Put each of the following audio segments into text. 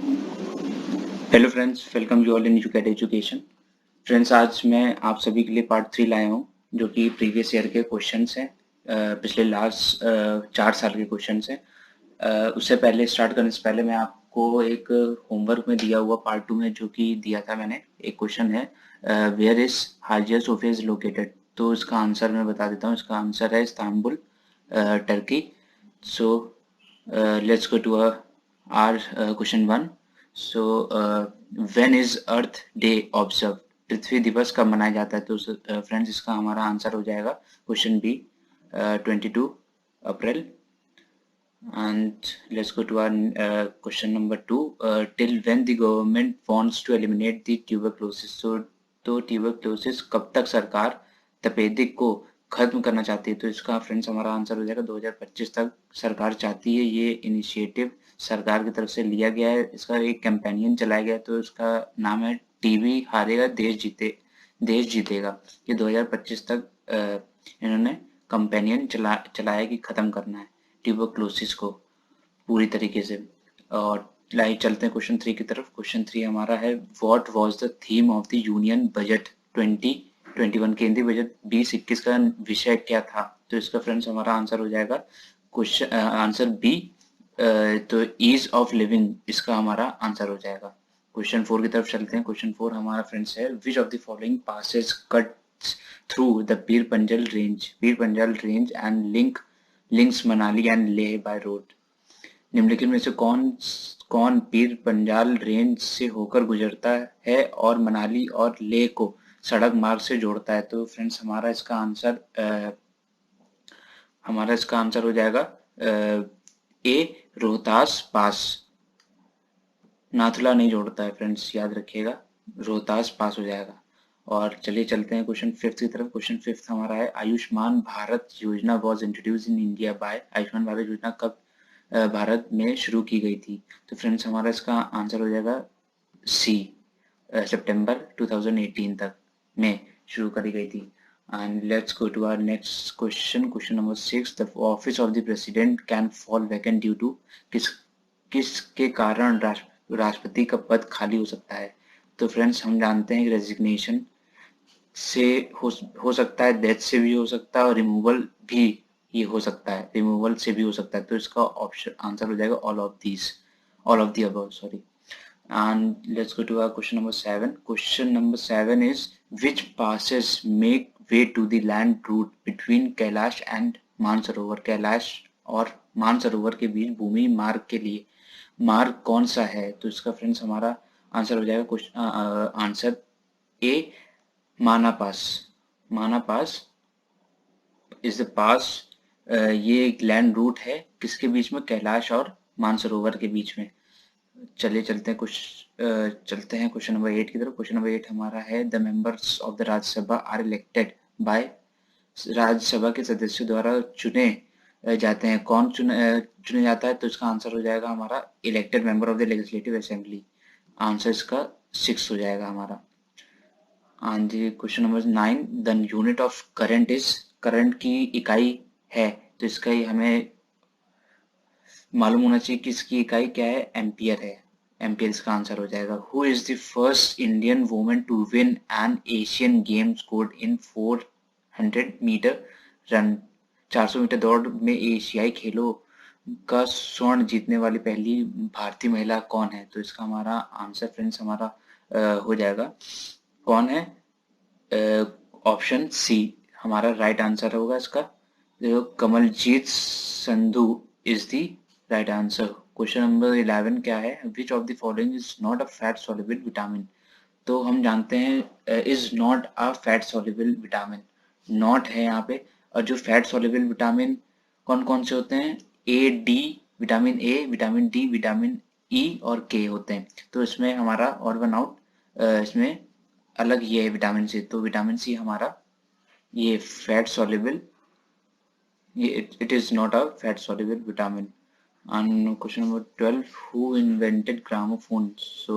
Hello friends, welcome you all in Ucate education. Friends, आज मैं आप सभी के लिए पार्ट 3 लाया हूँ, जो कि प्रीवियस ईयर के क्वेश्चंस हैं। पिछले लास्ट 4 साल के क्वेश्चंस हैं। उससे पहले स्टार्ट करने से पहले मैं आपको एक होमवर्क में दिया हुआ पार्ट 2 में जो कि दिया था मैंने, एक क्वेश्चन है, where is Hagia Sophia is located. तो इसका आंसर मैं बता देता हूँ। इसका आंसर है Istanbul, Turkey. So let's go to our question 1। So when is earth day observe. पृथ्वी दिवस कब मनाया जाता है? तो फ्रेंड्स, इसका हमारा आंसर हो जाएगा question B, 22 April. And let's go to our question number 2. Till when the government wants to eliminate the tuberculosis? तो ट्यूबरक्लोसिस कब तक सरकार तपेदिक को खत्म करना चाहती है? तो इसका फ्रेंड्स हमारा आंसर हो जाएगा 2025 तक सरकार चाहती है। ये इनिशिएटिव सरकार की तरफ से लिया गया है। इसका एक कैंपेनियन चलाया गया है, तो इसका नाम है टीबी हारेगा देश जीतेगा। ये 2025 तक इन्होंने कंपेनियन चलाया कि खत्म करना है ट्यूबरक्लोसिस को पूरी तरीके से। और लाइव चलते हैं क्वेश्चन 3 की तरफ। क्वेश्चन 3 हमारा है, what was the theme of the union budget 2021। केंद्रीय बजट 2021 का विषय क्या था? तो इसका फ्रेंड्स हमारा आंसर हो जाएगा क्वेश्चन आंसर बी, तो ईज ऑफ लिविंग इसका हमारा आंसर हो जाएगा। क्वेश्चन 4 की तरफ चलते हैं। क्वेश्चन 4 हमारा फ्रेंड्स है, which of the following passes cut through the Pir Panjal range and links Manali and Leh by road. निम्नलिखित में से कौन कौन पीर पंजाल रेंज से होकर गुजरता है और मनाली और लेह को सड़क मार्ग से जोड़ता है? तो फ्रेंड्स हमारा इसका आंसर हो जाएगा ए, रोहतास पास। नाथुला नहीं जोड़ता है फ्रेंड्स, याद रखिएगा, रोहतास पास हो जाएगा। और चलिए चलते हैं क्वेश्चन 5 की तरफ। क्वेश्चन 5 हमारा है, आयुष्मान भारत योजना was introduce in India by. Ayushman Bharat योजना कब भारत में शुरू की गई थी? तो फ्रेंड्स हमारा इसका आंसर हो जाएगा सी, सितंबर 2018 तक में शुरू करी गई थी। And let's go to our next question. Question number 6. The office of the president can fall vacant due to किसके कारण राष्ट्रपति का पद खाली हो सकता है? तो फ्रेंड्स हम जानते हैं कि रेजिग्नेशन से हो सकता है, डेथ से भी हो सकता है, और रिमूवल भी ये हो सकता है, रिमूवल से भी हो सकता है। तो इसका ऑप्शन आंसर हो जाएगा all of the above, sorry. And let's go to our question number 7. Question number 7 is, which passes make way to the land route between Kailash and Mansarovar? Kailash और मानसरोवर के बीच भूमि मार्ग के लिए मार्ग कौन सा है? तो इसका फ्रेंड्स हमारा आंसर हो जाएगा आंसर ए, माना पास इज द पास। ये एक लैंड रूट है किसके बीच में? कैलाश और मानसरोवर के बीच में। चलिए चलते हैं क्वेश्चन नंबर 8 की तरफ। क्वेश्चन नंबर 8 हमारा है, the members of the Rajya Sabha are elected by. Rajya Sabha के सदस्यों द्वारा चुने जाते हैं। कौन चुने जाता है? तो इसका आंसर हो जाएगा हमारा elected member of the legislative assembly. Answer इसका 6 हो जाएगा हमारा। And question number 9, the unit of current is. Current की इकाई है, तो इसका ही हमें मालूम होना चाहिए कि इसकी इकाई क्या है, एम्पियर है। एम्पियर इसका आंसर हो जाएगा। Who is the first Indian woman to win an Asian games scored in 400 metre run. 400 metre दौड़ में एशियाई खेलों का स्वर्ण जीतने वाली पहली भारतीय महिला कौन है? तो इसका हमारा आंसर फ्रेंड्स हमारा हो जाएगा, कौन है, ऑप्शन सी हमारा राइट आंसर होगा इसका। देखो, Kamaljeet Sandhu is the right answer. Question number 11 क्या है, which of the following is not a fat soluble vitamin? तो हम जानते हैं is not a fat soluble vitamin, not है यहाँ पे। और जो फैट सॉल्युबल विटामिन कौन कौन से होते हैं? Vitamin A, vitamin D, vitamin E और के होते हैं। तो इसमें हमारा और वन आउट, इसमें अलग ये है विटामिन सी। तो विटामिन सी हमारा ये फैट सॉल्युबल, ये it is not a fat soluble vitamin. And question number 12, who invented gramophone? So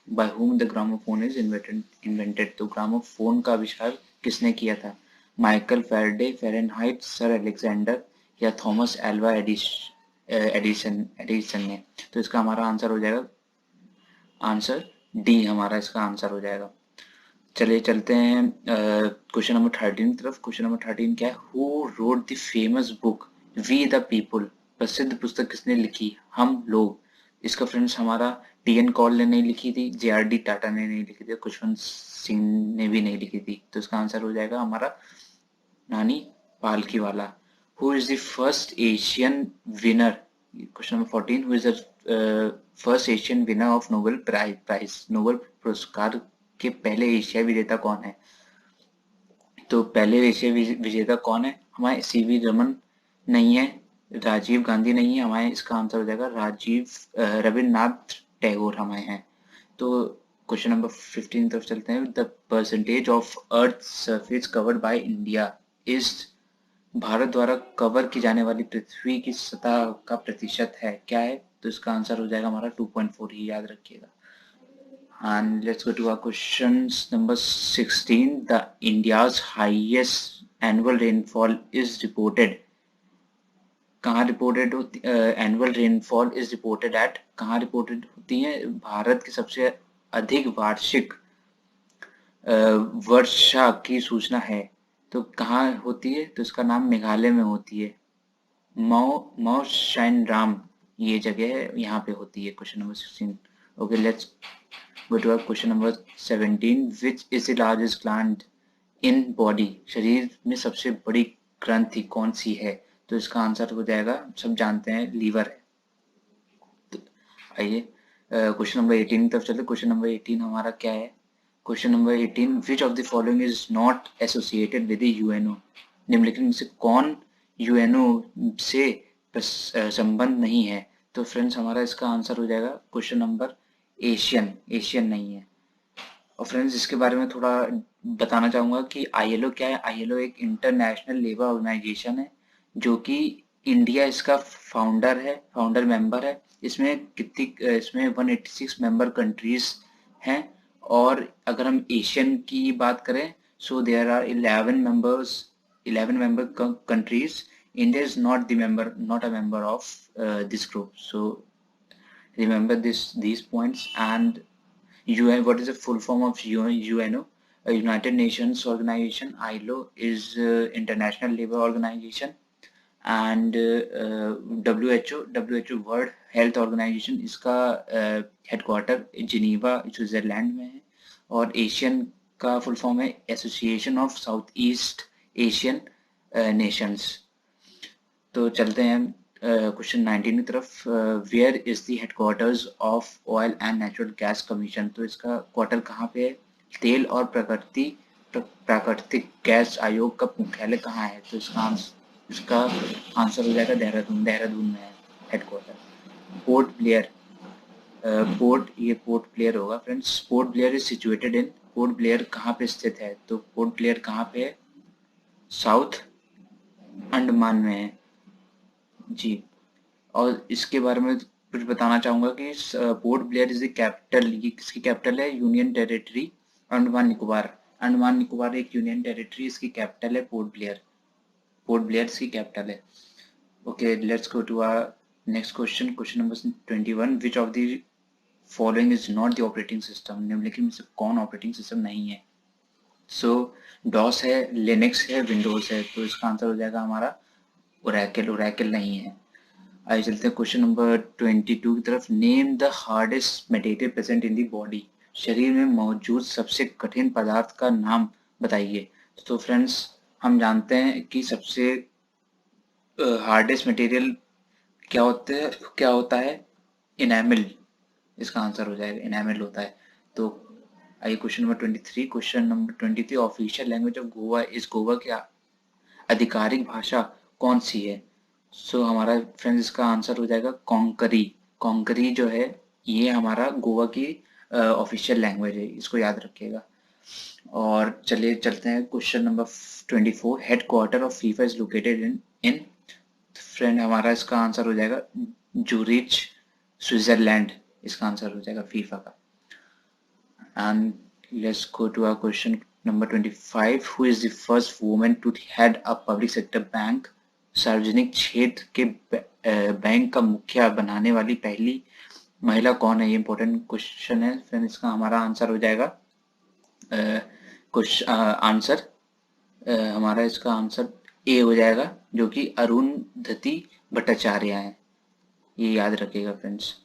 by whom the gramophone is invented? तो ग्रामोफोन का आविष्कार किसने किया था? Michael Faraday, Fahrenheit, sir Alexander या थॉमस एल्वा एडिसन ने? तो इसका हमारा आंसर हो जाएगा आंसर डी हमारा इसका आंसर हो जाएगा। चलिए चलते हैं क्वेश्चन नंबर 13 की तरफ। क्वेश्चन नंबर 13 क्या है? Who wrote the famous book we the people? प्रसिद्ध पुस्तक किसने लिखी? हम लोग। इसका फ्रेंड्स हमारा टी.एन. कौल ने नहीं लिखी थी, जे.आर.डी. टाटा ने नहीं लिखी थी, खुशवंत सिंह ने भी नहीं लिखी थी। तो इसका आंसर हो जाएगा हमारा Nani Palkhivala. Who is the first Asian winner? Question number 14, who is the first Asian winner of Nobel prize? Nobel पुरस्कार के पहले एशियाई विजेता कौन है? तो पहले एशियाई विजेता कौन है? हमारे सीवी रमन नहीं है, राजीव गांधी नहीं है, हमारे इसका आंसर हो जाएगा रविन्द्रनाथ टैगोर हमारे हैं। तो क्वेश्चन नंबर 15 तरफ चलते हैं। The percentage of earth surface covered by India is? Bharat द्वारा कवर की जाने वाली पृथ्वी की सतह का प्रतिशत है, क्या है? तो इसका आंसर हो जाएगा हमारा 2.4 ही, याद रखिएगा। And let's go to our questions number 16. The India's highest annual rainfall is reported. कहाँ रिपोर्टेड होती? Annual rainfall is reported at, कहाँ रिपोर्टेड होती है? भारत की सबसे अधिक वार्षिक वर्षा की सूचना है तो कहाँ होती है? तो इसका नाम मेघालय में होती है। मौ शाइन राम ये जगह है, यहाँ पे होती है। Question number 16। Okay, let's go to question number 17। Which is the largest gland in body? शरीर में सबसे बड़ी ग्रंथि कौन सी है? तो इसका आंसर हो जाएगा, सब जानते हैं, लीवर है। तो आइए क्वेश्चन नंबर 18 की तरफ चलते। क्वेश्चन नंबर 18 हमारा क्या है? Question number 18, which of the following is not associated with UNO? निम्नलिखित में से कौन यूएनओ से संबंध नहीं है? तो फ्रेंड्स हमारा इसका आंसर हो जाएगा क्वेश्चन नंबर एशियन नहीं है। और फ्रेंड्स इसके बारे में थोड़ा बताना चाहूँगा कि आईएलओ क्या है। आईएलओ एक इंटरनेशनल लेबर ऑर्गेनाइजेशन है जो कि इंडिया इसका फाउंडर मेंबर है। इसमें 186 मेंबर कंट्रीज हैं। और अगर हम एशियन की बात करें so there are 11 member countries. India is not a member of this group. So remember these points. And UN, what is the full form of UNO? United Nations Organization. ILO is International Labour Organization. And WHO World Health Organization, इसका headquarter Geneva Switzerland में है। और ASEAN का full form है association of south east Asian nations. तो चलते हैं question 19 की तरफ। Where is the headquarters of oil and natural gas commission? तो इसका क्वार्टर कहाँ पे है? तेल और प्राकृतिक गैस आयोग का मुख्यालय कहाँ है? तो इसका आंसर हो जाएगा देहरादून में है हेडक्वार्टर। पोर्ट ब्लेयर होगा friends. Port Blair is situated in? Port Blair कहाँ पे स्थित है? तो पोर्ट ब्लेयर कहाँ पे है? साउथ अंडमान में है जी। और इसके बारे में कुछ बताना चाहूंगा कि Port Blair is the capital. ये किसकी कैपिटल है? Union territory Andaman Nicobar. अंडमान निकोबार एक यूनियन टेरिटरी, इसकी कैपिटल है पोर्ट ब्लेयर। पोर्ट ब्लेयर इसकी कैपिटल है। Okay, let's go to our next question. Question number 21, which of the following is not the operating system? निम्नलिखित में से कौन ऑपरेटिंग सिस्टम नहीं है? सो डॉस है, लिनक्स है, विंडोज है। तो इसका आंसर हो जाएगा हमारा ओरेकल नहीं है। आइए चलते हैं क्वेश्चन नंबर 22 की तरफ। Name the hardest material present in the body? शरीर में मौजूद सबसे कठिन पदार्थ का नाम बताइए। तो फ्रेंड्स हम जानते हैं कि सबसे हार्डेस्ट मटेरियल क्या होता है? इनेमल। इसका आंसर हो जाएगा इनेमल होता है। तो आइए question number 23। Question number 23, official language of Goa is? Goa की आधिकारिक भाषा कौन सी है? सो हमारा फ्रेंड्स इसका आंसर हो जाएगा कोंकणी। कोंकणी जो है ये हमारा गोवा की ऑफिशियल लैंग्वेज है, इसको याद रखिएगा। और चलिए चलते हैं question number 24। Headquarter of FIFA is located in? Friend हमारा इसका आंसर हो जाएगा जूरिच स्विट्जरलैंड। इसका आंसर हो जाएगा फीफा का। And let's go to our question number 25। Who is the first woman to head a public sector bank? सार्वजनिक क्षेत्र के बैंक का मुखिया बनाने वाली पहली महिला कौन है, ये इंपॉर्टेंट क्वेश्चन है। फिर इसका हमारा आंसर हो जाएगा कुछ आंसर हमारा इसका आंसर ए हो जाएगा, जो कि अरुंधति भट्टाचार्य है। ये याद रखिएगा friends.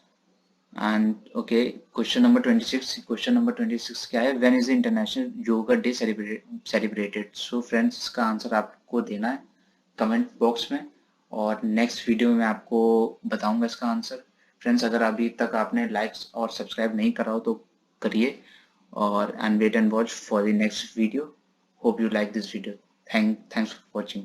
And okay, question number 26। Question number 26 क्या है? When is the international yoga day celebrated? So friends, इसका आंसर आपको देना है कमेंट बॉक्स में, और नेक्स्ट वीडियो में मैं आपको बताऊंगा इसका आंसर। फ्रेंड्स, अगर अभी तक आपने लाइक्स और सब्सक्राइब नहीं करा हो तो करिए, और and wait and watch for the next video. Hope you like this video. Thanks for watching.